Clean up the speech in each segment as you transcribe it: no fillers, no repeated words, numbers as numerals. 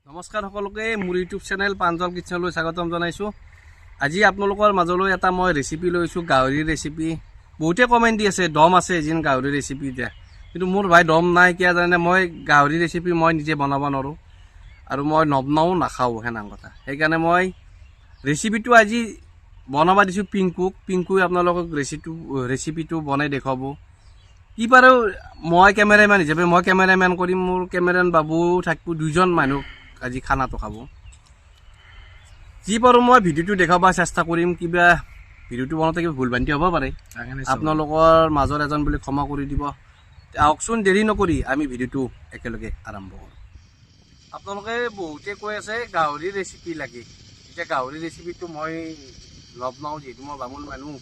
নমস্কাৰ সকলোকে মোৰ ইউটিউব চেনেল প্ৰাঞ্জল কিটচেনলৈ স্বাগতম জনাইছোঁ। আজি আপোনালোকৰ মাজলৈ এটা মই ৰেচিপি লৈছোঁ, গাহৰিৰ ৰেচিপি। বহুতে কমেণ্ট দি আছে দম আছে যেন গাহৰি ৰেচিপি দিয়া, কিন্তু মোৰ ভাই দম নাই কিয় জানে, মই গাহৰি ৰেচিপি মই নিজে বনাব নোৱাৰোঁ আৰু মই নবনাওঁ নাখাওঁ সেনেকুৱা কথা। সেইকাৰণে মই ৰেচিপিটো আজি বনাব দিছোঁ পিংকুৱে আপোনালোকক ৰেচিপিটো বনাই দেখুৱাব। কি বাৰু মই কেমেৰামেন হিচাপে মই কেমেৰামেন কৰিম, মোৰ কেমেৰামেন বাবু থাকিব, দুজন মানুহ আজি খানাটো খাব। যি পাৰোঁ মই ভিডিঅ'টো দেখাব চেষ্টা কৰিম। কিবা ভিডিঅ'টো বনাওঁতে কিবা ভুল ভ্ৰান্তি হ'ব পাৰে, আপোনালোকৰ মাজৰ এজন বুলি ক্ষমা কৰি দিব। আহকচোন, দেৰি নকৰি আমি ভিডিঅ'টো একেলগে আৰম্ভ কৰোঁ। আপোনালোকে বহুতে কৈ আছে গাহৰি ৰেচিপি লাগে। এতিয়া গাহৰি ৰেচিপিটো মই নবনাওঁ, যিহেতু মই বামুণ মানুহ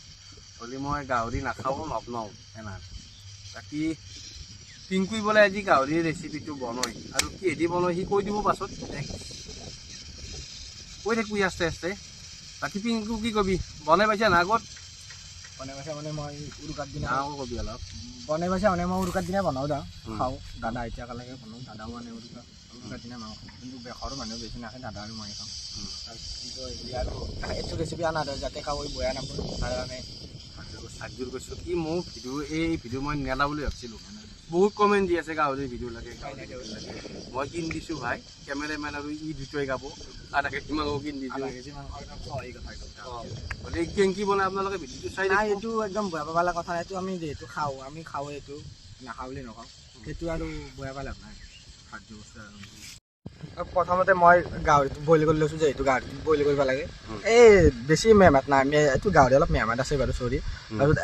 হ'লে মই গাহৰি নাখাওঁ, নবনাওঁ সেনা। বাকী পিংকুই বোলে আজি গাহৰি ৰেচিপিটো বনায়, আৰু কিহেদি বনায় সি কৈ দিব পাছত, কৈ থাকবি আস্তে আস্তে। বাকী পিংকু কি কবি, বনাই পাইছা না আগত? বনাই পাইছা মানে মই উৰুকাৰ দিনা কবি অলপ। বনাই পাইছা মানে মই উৰুকাৰ দিনা বনাওঁ খাওঁ। দাদা এতিয়ালৈকে বনাওঁ, দাদাও মানে উৰুকাৰ দিনা মাংস, কিন্তু ঘৰৰ মানুহ বেছি নাখায়, দাদা আৰু মই খাওঁ। কিন্তু আৰু এইটো ৰেচিপি অনা যাতে কাৱৈ বেয়া নাপায় তাৰ কাৰণে সাজযোৰ কৈছোঁ। কি মোৰ ভিডিঅ' মই নেলা বুলি ভাবিছিলোঁ। বহুত কমেণ্ট দি আছে গাহৰিৰ ভিডিঅ' লাগে, মই কিন দিছোঁ ভাই, কেমেৰামেন আৰু ই দুটাই গাব, আধা কেজি মাংস কিন দিছোঁ। গতিকে কেংকি বনাই আপোনালোকে ভিডিঅ'টো চাই নাই, এইটো একদম বেয়া পাব লগা কথা নাই। এইটো আমি যিহেতু খাওঁ, আমি খাওঁ, এইটো নাখাওঁ বুলি নকওঁ, সেইটো আৰু বেয়া পালে লাভ নাই। খাদ্য বস্তু আৰু প্ৰথমতে মই গাহৰিটো বইল কৰি লৈছোঁ, যিহেতু গাহৰিটো বইল কৰিব লাগে। এই বেছি মেহনত নাই, এইটো গাহৰি অলপ মেহনত আছে বাৰু, চৰি।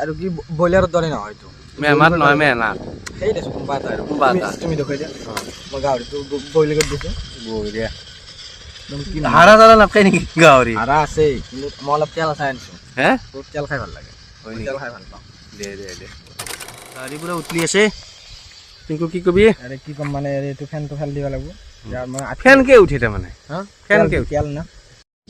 আৰু কি ব্ৰইলাৰৰ দৰে নহয়, এইটো মেহনত নহয়, মেহনত সেই দেচোন কোনোবা এটা আৰু তুমি দেখুৱাই দিয়া। মই গাহৰিটো বইল কৰি দিছোঁ। বঢ়িয়া। হাৰা চাৰা নাখায় নেকি গাহৰি? হাৰা আছে, কিন্তু মই অলপ তেল চাই আনিছোঁ। হে, তেল খাই ভাল লাগে, তেল খাই ভাল পাওঁ। দে গাহৰি পুৰা উতলি আছে। পিংকু কি কবি? আৰে কি ক'ম মানে, এইটো ফেনটো খেল দিব লাগিব। ফেনকে উঠে তাৰমানে, ফেনকে তেল না।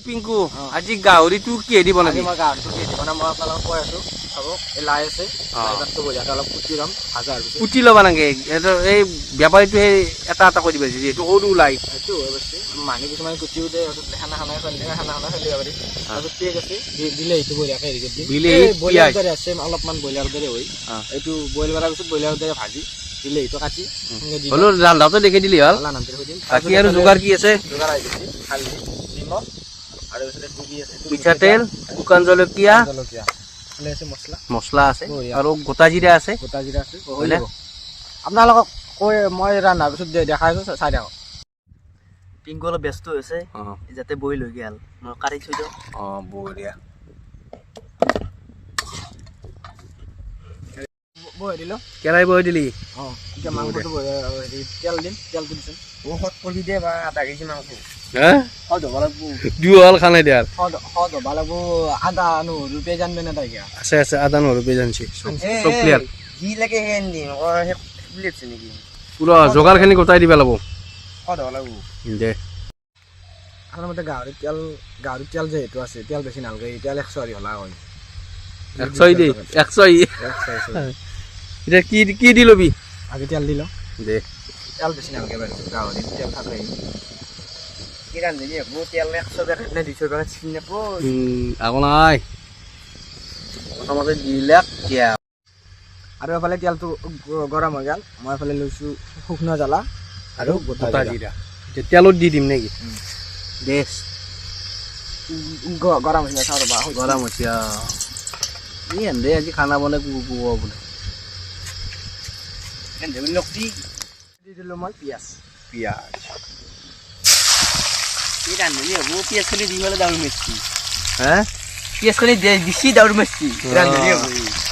পিংকু আজি গাহৰিটো কিহেদি বনাবি? মই গাহৰিটো কিহেদি বনাম মই আপোনালোকক কৈ আছোঁ। চাব, এই লাই আছে, লাইপাতটো বঢ়িয়াকৈ অলপ কুটি ল'ম, ভাজা আৰু কুটি ল'বা নাগে। এই বেপাৰীটো সেই এটা এটা কৰি দিব যিহেতু সৰু লাই। সেইটো হয় বস্তু, মানুহ কিছুমান কুটিও দিয়ে, খানা খেলি দিব পাৰি। তাৰপিছত পিঁয়াজ আছে, বিলাহীটো বঢ়িয়াকৈ হেৰি কৰি দিম। ব্ৰইলাৰৰ দৰে আছে, অলপমান ব্ৰইলাৰৰ দৰে হয়। এইটো বইল কৰাৰ পিছত ব্ৰইলাৰৰ দৰে ভাজি বিলাহীটো কাটি হ'লেও ৰান্ধাটো দেখি দিলি হ'ল। বাকী আৰু যোগাৰ কি আছে? যোগাৰ আহি গৈছে, হালধি, নিমখ আৰু মিঠাতেল, শুকান জলকীয়া, মছলা আছে আৰু গোটা জিৰা আছে। আপোনালোকক কৈ মই ৰন্ধাৰ পিছত দেখাই আছোঁ, চাই থাকক। পিংকু অলপ ব্যস্ত হৈছে, যাতে বইল হৈ গ'ল, মই কাটি থৈ দিওঁ। বঢ়িয়া। বহাই দিলোঁ, কেৰাহী বহাই দিলি? এতিয়া মাংসটো হেৰি তেল দিম, তেলটো দিছোঁ। ঔষধ কৰি দিয়ে বা আধা কেজি মাংস সদ হ'ব লাগিব, দুৱাল খানাই দিয়াৰ সদ হ'ব লাগিব। আদা নহৰু পিঁয়াজ আনবে না তাই আছে, আদা নহৰু পিঁয়াজ আনছি, চব ক্লিয়াৰ। যি লাগে সেই আনি দিম নেকি? পুৰা যোগাৰখিনি গোটাই দিব লাগিব। সদ হ'ব লাগিব দে। সাধাৰণতে গাহৰিৰ তেল যিহেতু আছে, তেল বেছি নালাগে, তেল 100 হ'লা হয়। 100 দেই, 100। এতিয়া কি দি ল'বি? আগে তেল দি লওঁ দে। তেল বেছি নালাগে বাৰু, গাহৰিৰ তেল থাকে। কি ৰান্ধনি হ'ব, তেল 100 পেকেট নে 200 পেকেট চিনি নাপায়। একো নাই, প্ৰথমতে দিলে আৰু এফালে তেলটো গৰম হৈ গ'ল, মই এফালে লৈছোঁ শুকনা জ্বালা আৰু গোটা জিৰা। তেলত দি দিম নেকি? বেছ গৰম হৈছে, চাওঁ ৰ'বা। গৰম হৈছে এই এন্দে আজি খানা বনাই বোলে। দি দিলোঁ মই পিঁয়াজ। কি ৰান্ধনি হ'ব, পিঁয়াজখিনি দি পেলাই দাউৰ মাৰিছি। হে, পিঁয়াজখিনি দিছি দাউৰ মাৰিছি, ৰান্ধনি হ'ব।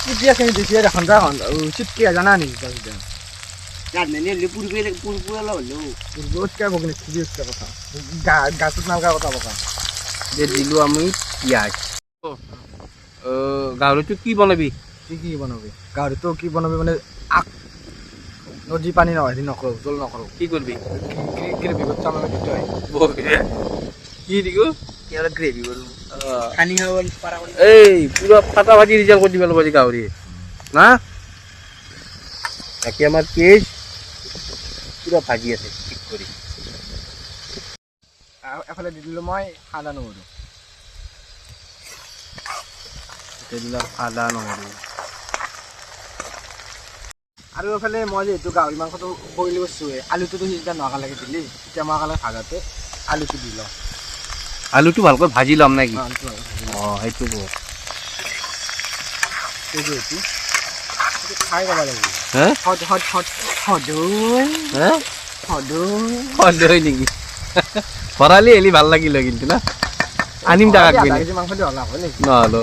কি পিঁয়াজখিনি দিছি এখন চিটকি জানা নেকি? ৰান্ধনি হ'লে পুৰপুৰা হ'লেও উৎকাৰ বগিনি কথা গাছটোত নালগা কথা বকা দিলোঁ আমি পিঁয়াজ। গাহৰিটো কি বনাবি? কি বনাবি? গাহৰিটো কি বনাবি মানে নদী পানী নহয়, হেৰি নকৰোঁ, জল নকৰোঁ। কি কৰিবি? গ্ৰেভি কৰি চাম আমি দুটাই। কি দিগো? গ্ৰেভি কৰোঁ, খানি খাব পাৰা। এই পুৰা ফাটা ভাজি ৰিজাল্ট কৰি দিব লাগিব আজি গাহৰি না। বাকী আমাৰ কেজ পুৰা ভাজি আছে ঠিক কৰি। এফালে দি দিলোঁ মই আদা নহৰু এতিয়া দিলা আদা নহৰু আৰু এফালে মই যিহেতু গাহৰি মাংসটো বইল কৰিছোঁৱে আলুটোতো সিজা নকালৈকে দিলি এতিয়া মই কালে ভাজোঁতে আলুটো দি লওঁ আলুটো ভালকৈ ভাজি ল'ম নেকি আলুটো অঁ সেইটো কওক যিহেতু খাই যাব লাগিব হে সদৈ হে সদৈ সদৈ নেকি ভৰালি এলি ভাল লাগিলে কিন্তু না আনিম তাক আধা আগপিনে কেজি মাংস দি হ'লা হয় নেকি নহ'লে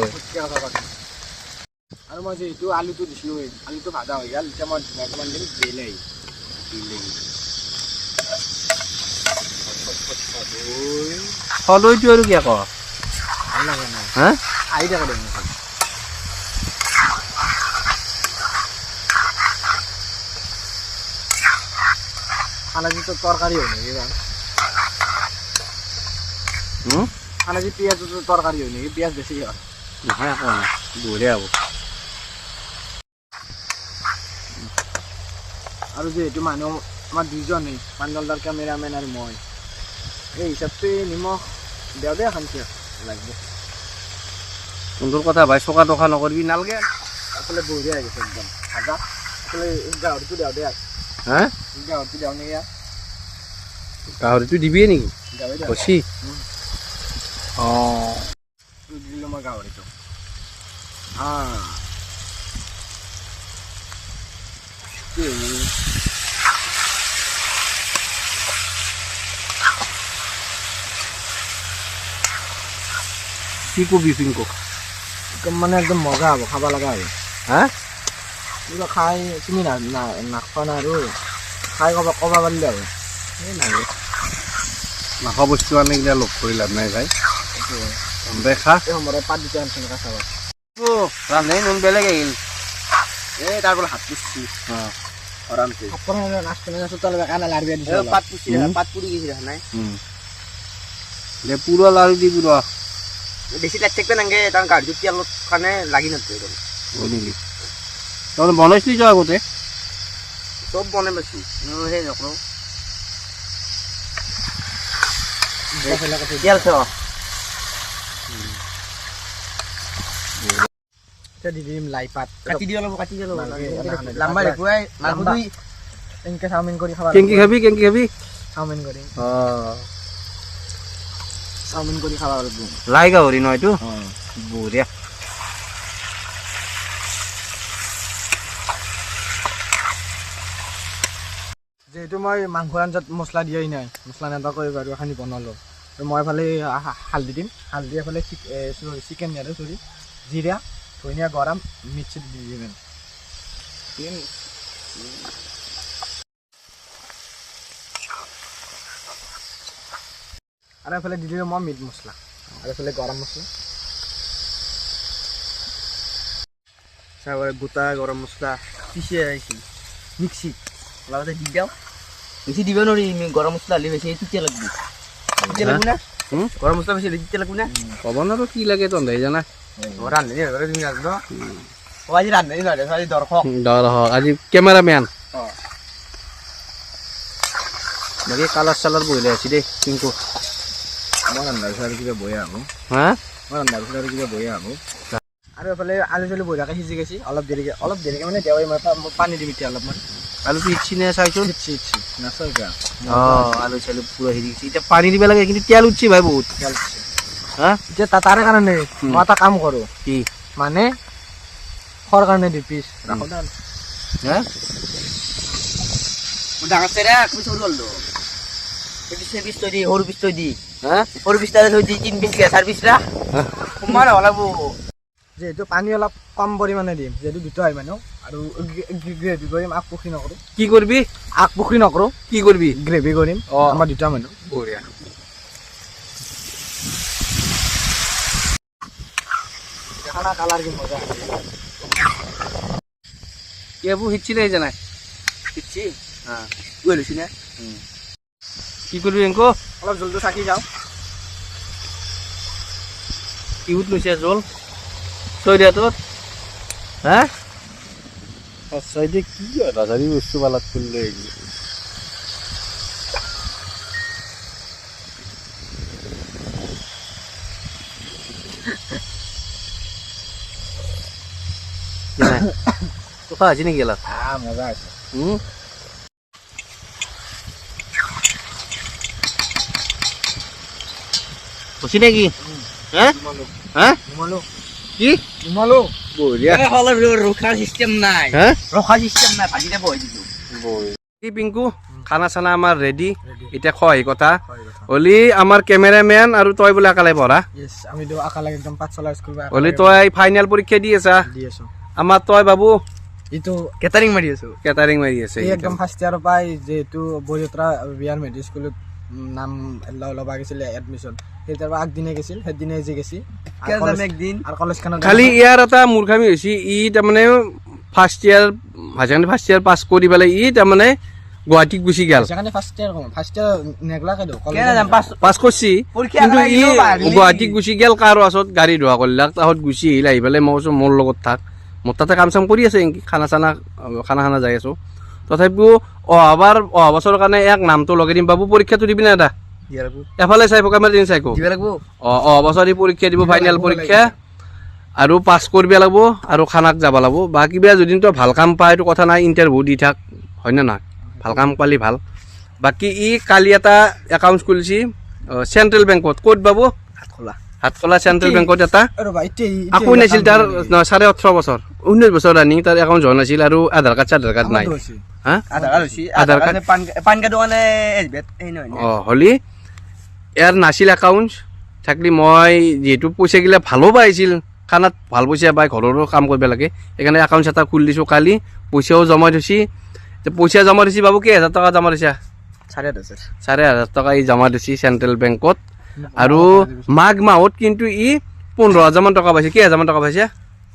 আৰু মই যিহেতু আলুটো দিছিলোঁ আলুটো ভাজা হৈ গ'ল এতিয়া মই অকণমান দিম বিলাহী সদৈটো আৰু কিয় ক ভাল লাগে নাই হা আহি থাকে দেখোন খানা যিটো তৰকাৰী হয় নেকি খানা যি পিঁয়াজটো তৰকাৰী হয় নেকি পিঁয়াজ বেছি হয় নহয় আকৌ বঢ়িয়া হ'ব আৰু যিহেতু মানুহ আমাৰ দুইজনেই পাঞ্জলদাৰ কেমেৰামেন আৰু মই এই হিচাপে নিমখ দেও দে খান্তি লাগিব সুন্দৰ কথা ভাই চকা টকা নকৰিবি নালগে এইফালে বঢ়িয়া হৈ গৈছে একদম ভাজা এইফালে গাহৰিটো দেও দে হা গাহৰিটো দেও নেকি গাহৰিটো দিবিয়ে নেকি গাহৰি দেও কচি অঁ দিলোঁ মই গাহৰিটো কি কবি পিংকু একদম মানে একদম মজা হ'ব খাব লগা হ'ব হা কিবা খাই তুমি নাখোৱা না আৰু খাই ক'ব পাৰিলে হ'ব এই নাহে নাখোৱা বস্তু আনি কিনে লগ কৰি লাভ নাই ভাই দেখা এই সময়ত পাত দুটা আনিছোঁ এনেকৈ চাব ৰান্ধে নুন বেলেগ আহিল এই তাৰ পৰা হাত পুচি অঁ আৰামছে পাত পুচি পাত পুৰি গৈছে দেখা নাই দে পুৰা লাৰু দি পুৰা বেছি লাইট থাকিব নালাগে কাৰণ গাড়ীটো তেলত কাৰণে লাগি নধৰে হয় নেকি তই বনাইছিলি যোৱা আগতে চব বনাই পাইছোঁ সেই নকৰোঁ তেল থ দি দিম লাই পাত কাটি দিব লাগিব কাটি দিব নালাগে, নালাগে। লাম্বা দেখুৱাই মাংসটো এনেকৈ চাওমিন কৰি খাব কেংকি খাবি চাওমিন কৰি অঁ চাওমিন কৰি খাব লাগিব লাই গাহৰি ন এইটো বঢ়িয়া যিহেতু মই মাংসৰ আঞ্জাত মছলা দিয়াই নাই মছলা নেদাকৈ বাৰু এখানি বনালোঁ আৰু মই এফালে হালধি দিম হালধি এফালে চিকেন দিয়াৰো চৰি জিৰা ধনিয়া গৰম মিক্সিত দি দিম আৰু এফালে দি দিলোঁ মই মিট মছলা আৰু এফালে গৰম মছলা চাউল গোটা গৰম মছলা পিচি আহিছিল মিক্সিত লগতে দি দিওঁ বেছি দিব নোৱাৰি গৰম মছলা হ'লে বেছি তেতিয়া লাগব তেতিয়া লাগব না গৰম মছলা বেছি হ'লে তেতিয়া লাগব না ক'ব আৰু কি লাগে তহঁতে জানা ৰান্ধনি তুমি নাজানো আজি ৰান্ধনি নহয় আজি দৰ্শক আজি কেমেৰামেন অঁ বাকী কালাৰ চালাৰ বহিলে আছি দেই পিংকু মই ৰন্ধাৰ পিছত আৰু কিবা বঢ়িয়া হ'ব হা মই ৰন্ধাৰ পিছত আৰু কিবা বঢ়িয়া হ'ব আৰু এফালে আলু চালু বঢ়িয়াকৈ সিজি গৈছে অলপ দেৰিকৈ মানে দেৱাই মই পানী দিম এতিয়া অলপমান আলুটো ইচ্ছি নে চাইছোঁ ইচ্ছি নাচাওঁ কিয় অঁ আলু চালু পুৰা হেৰি গৈছে এতিয়া পানী দিব লাগে কিন্তু তেল উঠছি ভাই বহুত হা এতিয়া তাৰে কাৰণে মই এটা কাম কৰোঁ কি মানে খৰ কাৰণে দি পিছ ৰাখোঁ হা ডাঙৰ চেৰা তুমি সৰু হ'ল সে পিছ থৈ দি সৰু পিছ থৈ দি হা সৰু পিছ থৈ দি 3 পিছ চাৰ পিছ ৰা সোমাৰ হ'ব লাগব যিহেতু পানী অলপ কম পৰিমাণে দিম যিহেতু দুটা হয় মানুহ আৰু গ্ৰেভি কৰিম আগ পুখুৰী নকৰোঁ কি কৰিবি আগ পুখুৰী নকৰোঁ কি কৰিবি গ্ৰেভি কৰিম অঁ আমাৰ দুটা মানুহ বঢ়িয়া খানা কালাৰ কি মজা এইবোৰ শিকছি নাই জানাই পিছি হা গৈ লৈছি না কি কৰিবি এংকো অলপ জলটো চাকি যাওঁ কিউত লৈছে জল চৈ দিয়া তোৰ হা সঁচাই দিয়ে কি ৰাজাৰী বস্তু পালাত কৰিলে চোখা হৈছে নেকি অলপ মজা আছে হৈছে নেকি হা হা কি বঢ়িয়া ৰখাৰ চিষ্টেম নাই হা ৰখাৰ চিষ্টেম নাই ভাজিতে বহাই দিছো কি পিংকু খানা চানা আমাৰ ৰেডি এতিয়া খোৱাহি কথা হলি আমাৰ কেমেৰামেন আৰু তই বোলে একালে পঢ়া আমি আকালে একদম পাঠশালা স্কুল হলি তই ফাইনেল পৰীক্ষা দি আছা দি আছো আমাৰ তই বাবু এইটো কেটাৰিং মাৰি আছো কেটাৰিং মাৰি আছে এই একদম ফাৰ্ষ্ট ইয়াৰ পাই যেহেতু বৰযাত্ৰা বিয়াৰ মেধি স্কুলত নাম ল'বা গৈছিলে এডমিশ্যন সেই তাৰ আগদিনে গৈছিল সেইদিনে যে গেছি একদিন আৰু কলেজখনত খালি ইয়াৰ এটা মূৰ্খামি হৈছে ই তাৰমানে ফাৰ্ষ্ট ইয়াৰ হাই ছেকেণ্ডেৰী ফাৰ্ষ্ট ইয়াৰ পাছ কৰি পেলাই ই তাৰমানে গুৱাহাটীত গুচি গেল সেইকাৰণে ফাৰ্ষ্ট ইয়াৰ নেগলাকে দিওঁ পাছ কৰিছি কিন্তু ই গুৱাহাটীত গুচি গেল কাৰো আছত গাড়ী ধোৱা কৰিলাক তাহত গুচি আহিল আহি পেলাই মই কৈছোঁ মোৰ লগত থাক মোৰ তাতে কাম চাম কৰি আছে নেকি খানা খানা যাই আছোঁ তথাপিও অহা বছৰৰ কাৰণে এক নামটো লগাই দিম বাবু পৰীক্ষাটো দিবি না এটা এফালে চাই কেমেৰা দিন চাইকো অহা বছৰ পৰীক্ষা দিব ফাইনেল পৰীক্ষা আৰু পাছ কৰিব লাগিব আৰু খানাক যাব লাগিব বা কিবা যদি তই ভাল কাম পায় এইটো কথা নাই ইণ্টাৰভিউ দি থাক হয়নে নাই ভাল কাম পালি ভাল বাকী ই কালি এটা একাউণ্ট খুলিছে চেণ্ট্ৰেল বেংকত ক'ত বাবু হাতখোলা চেণ্ট্ৰেল বেংকত এটা আকৌ নাছিল তাৰ 18.5 বছৰ 19 বছৰ ৰানিং তাৰ একাউণ্ট যোৱা নাছিল আৰু আধাৰ কাৰ্ড নাই হা আধাৰ কাৰ্ড পান কাৰ্ডৰ কাৰণে এছবিআইত সেই নহয় হলি ইয়াৰ নাছিল একাউণ্ট থাকলি মই যিহেতু পইচাগিলা ভালো পাইছিল খানাত ভাল পইচা পাই ঘৰৰো কাম কৰিব লাগে সেইকাৰণে একাউণ্ট এটা খুলি দিছোঁ কালি পইচাও জমা থৈছি পইচা জমা দিছি বাবু কেই 1000 টকা জমা দিছা 4,500 টকা ই জমা দিছি চেণ্ট্ৰেল বেংকত আৰু মাঘ মাহত কিন্তু ই 15,000 মান টকা পাইছে কেই হাজাৰ মান টকা পাইছে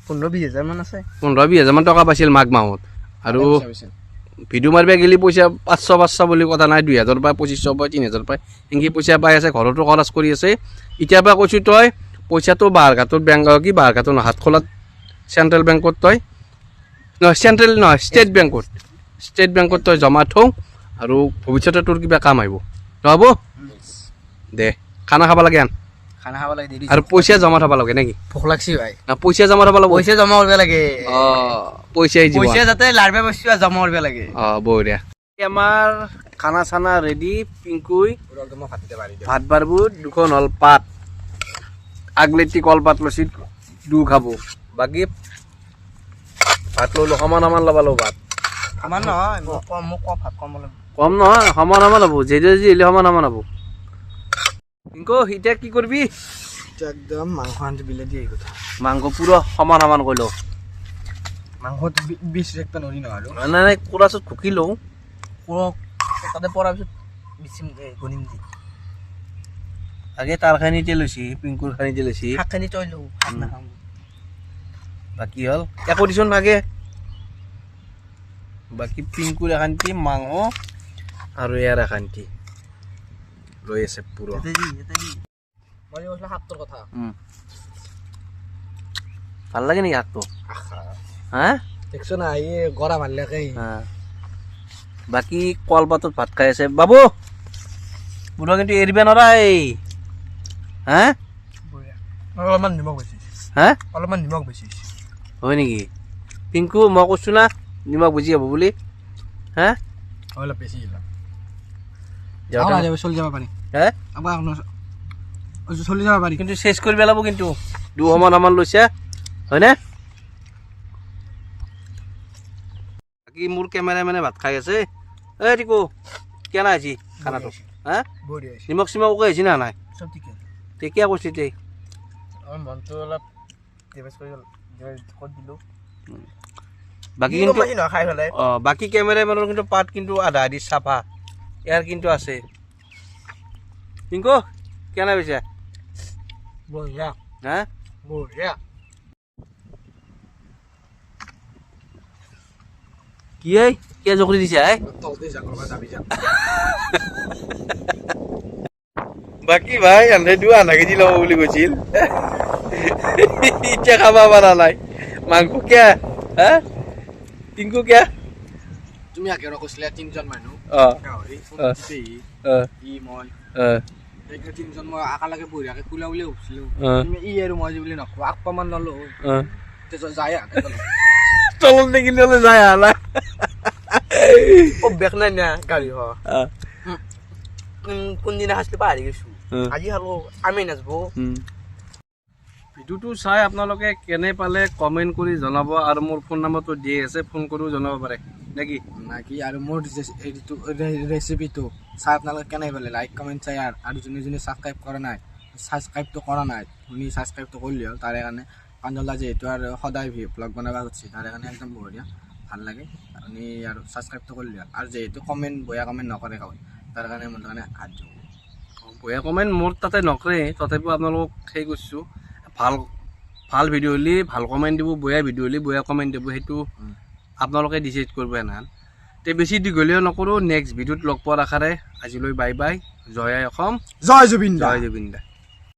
15-20,000 মান আছে 15-20,000 মান টকা পাইছিল মাঘ মাহত আৰু ভিডিঅ' মাৰিব গেলি পইচা 500 বুলি কথা নাই 2,000 পায় 2,500 পায় 3,000 পায় এনেকৈ পইচা পাই আছে ঘৰতো খৰচ কৰি আছে এতিয়াৰ পৰা কৈছোঁ তই পইচাটো বাৰঘাটত বেংক কি বাৰঘাটত নহয় হাতখোলাত চেণ্ট্ৰেল বেংকত তই চেণ্ট্ৰেল নহয় ষ্টেট বেংকত তই জমা থওঁ আৰু ভৱিষ্যতে তোৰ কিবা কাম আহিব নহ'ব দে খানা খাব লাগে খানা খাব লাগে দেৰি আৰু পইচা জমা থ'ব লাগে নেকি ভোক লাগছি ভাই পইচা জমা থ'ব লাগিব পইচা জমা কৰিব লাগে পইচাই জীৱন পইচা যাতে লাৰবে বস্তু জমা কৰিব লাগে বঢ়িয়া আমাৰ খানা চানা ৰেডি পিংকুই ভাত বাৰবোৰ দুখন হ'ল পাত আগলেটি কলপাত লৈছি খাব বাকী ভাত ল'লোঁ সমান ল'ব লাগিব ভাত আমাৰ নহয় মোক ভাত কম লাগিব কম নহয় সমান ল'ব যেদি আহিলে সমান হ'ব পিংকু এতিয়া কি কৰিবি একদম মাংস আনটি বিলে দিয়ে কথা মাংস পুৰা সমান কৰি লওঁ মাংসত 20 ৰেকটা নৰি নহয় আৰু নাই কোৰাছত ঘুকি লওঁ তাতে পৰাৰ পিছত বিচিম গণিম দি আগে তাৰ খানিতে লৈছি পিংকুৰ খানিতে লৈছি শাকখিনি তই লওঁ শাক নাখাওঁ বাকী হ'ল একো দিছোন আগে বাকী পিংকুৰ এখানটি মাংস আৰু ইয়াৰ এখানটি লৈ আছে পুৰা মই কৈছিলো শাকটোৰ কথা ভাল লাগে নেকি শাকটো হা দেখছো না এই গৰা মাৰিলেকে বাকী কলপাতত ভাত খাই আছে বাবু বুঢ়া কিন্তু এৰিব নোৱাৰা এই হা অলপমান নিমখ বেছি হা অলপমান নিমখ বেছি হয় নেকি পিংকু মই কৈছোঁ না নিমখ বুজি হ'ব বুলি হা অলপ বেছি যাওঁতে চলি যাব পাৰি হে চলি যাব পাৰি কিন্তু চেচ কৰি পেলাব কিন্তু সমান লৈছে হয়নে বাকী মোৰ কেমেৰামেনে ভাত খাই আছে এই টিকু কেনে আহিছি খানাটো হা নিমখ চিমখ ওকে আহিছি না নাই চব ঠিকে তেতিয়া কৈছি তে আমার মনটো অলপ ডিভাইস কৰি ক'ত দিলোঁ বাকী কিন্তু বাকী কেমেৰামেনৰ কিন্তু পাত কিন্তু আধা আধি চাফা ইয়াৰ কিন্তু আছে পিংকু কেনে পাইছা বঢ়িয়া হা বঢ়িয়া কি এই কিয় জকৰি দিছা বাকী ভাই আন্ধে আধা কেজি ল'ব বুলি কৈছিল এতিয়া খাব পৰা নাই মাংস কিয় হা পিংকু কিয় তুমি আগে কৈছিলা 3জন মানুহ গাহৰি ই মই তিনজন মই আকালৈকে বঢ়িয়াকে কোলা বুলি ভাবিছিলো ই আৰু মই বুলি নকওঁ 8 মান ল'লো যায় তলত দেখিলে যায় আলা অভ্যাস নাই না গাড়ি হওয়া কোনদিনা হাসলে পাহাৰি গৈছো আজি হালো আমি নাচবো ভিডিঅ'টো চাই আপোনালোকে কেনে পালে কমেণ্ট কৰি জনাব আৰু মোৰ ফোন নম্বৰটো দিয়ে আছে ফোন কৰিও জনাব পাৰে নেকি নাকি আৰু মোৰ এইটো ৰেচিপিটো চাই আপোনালোকে কেনে পালে লাইক কমেণ্ট চাই আৰু যোনে যোনে ছাবস্ক্ৰাইব কৰা নাই ছাবস্ক্ৰাইবটো কৰা নাই শুনি ছাবস্ক্ৰাইবটো কৰিলে হ'ল তাৰে কাৰণে পাঞ্জলদা যিহেতু আৰু সদায় ব্লগ বনাব খুজিছে তাৰে কাৰণে একদম বঢ়িয়া ভাল লাগে আপুনি আৰু ছাবস্ক্ৰাইবটো কৰিলে হ'ল আৰু যিহেতু কমেণ্ট বেয়া কমেণ্ট নকৰে কাৰোবাই তাৰ কাৰণে মোৰ কাৰণে হাত জোৰ বেয়া কমেণ্ট মোৰ তাতে নকৰে তথাপিও আপোনালোকক সেই কৰিছোঁ ভাল ভাল ভিডিঅ' হ'লে ভাল কমেণ্ট দিব বেয়া ভিডিঅ' হ'লে বেয়া কমেণ্ট দিব সেইটো আপোনালোকে ডিচাইড কৰিব এনান তে বেছি দীঘলীয়া নকৰোঁ নেক্সট ভিডিঅ'ত লগ পোৱাৰ আশাৰে আজিলৈ বাই বাই জয় আই অসম জয় জুবিন দা জয় জুবিন দা